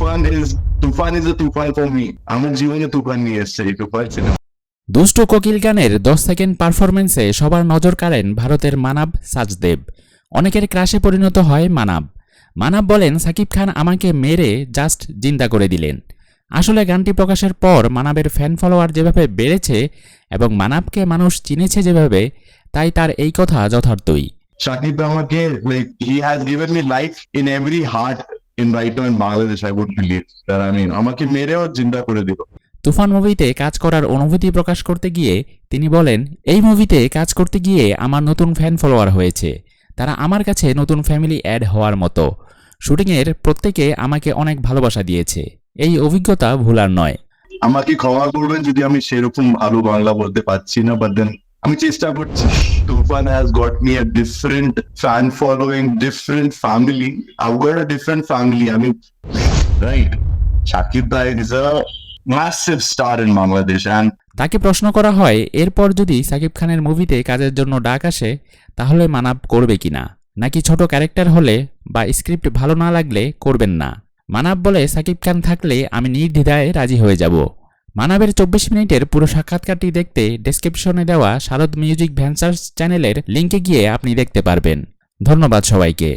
Toofan is a Toofan for me. আমার জীবনে তুফান নিয়ে এসছে এই তুফান সিনেমা। দুষ্ট কোকিল গানের 10 সেকেন্ড পারফরমেন্সে সবার নজর কাড়েন ভারতের মানাব সাচদেব। অনেকের ক্রাশে পরিণত হয় মানাব। মানাব বলেন, সাকিব খান আমাকে মেরে জাস্ট জিন্দা করে দিলেন। আসলে গানটি প্রকাশের পর মানাবের ফ্যান ফলোয়ার যেভাবে বেড়েছে এবং মানাবকে মানুষ চিনেছে যেভাবে, তাই তার এই কথা যথার্থই। শাকিব আমাকে like he has given me life in every heart in right now in Bangladesh, I would believe that, I mean আমাকে মেরেও জিন্দা করে দিল। তুফান মুভিতে কাজ করার অনুভূতি প্রকাশ করতে গিয়ে তিনি বলেন, এই মুভিতে কাজ করতে গিয়ে আমার নতুন ফ্যান ফলোয়ার হয়েছে। তারা আমার কাছে নতুন ফ্যামিলি অ্যাড হওয়ার মতো। শুটিংয়ের প্রত্যেকে আমাকে অনেক ভালোবাসা দিয়েছে। এই অভিজ্ঞতা ভুলার নয়। আমাকে ক্ষমা করবেন যদি আমি সেরকম ভালো বাংলা বলতে পারছি না, বাট দেন আমি চেষ্টা করছি। তুফান has got me a different fan following, different family. I've got a different family. I mean, right? Shakib Bhai is a massive star in Bangladesh, and তাকে প্রশ্ন করা হয়, এরপর যদি সাকিব খানের মুভিতে কাজের জন্য ডাক আসে তাহলে মানাব করবে কিনা, নাকি ছোট ক্যারেক্টার হলে বা স্ক্রিপ্ট ভালো না লাগলে করবেন না। মানাব বলে, সাকিব খান থাকলে আমি নির্দ্বিধায় রাজি হয়ে যাব। মানাবের 24 মিনিটের পুরো সাক্ষাৎকারটি দেখতে ডেসক্রিপশনে দেওয়া শারদ মিউজিক ভেঞ্চার্স চ্যানেলের লিঙ্কে গিয়ে আপনি দেখতে পারবেন। ধন্যবাদ সবাইকে।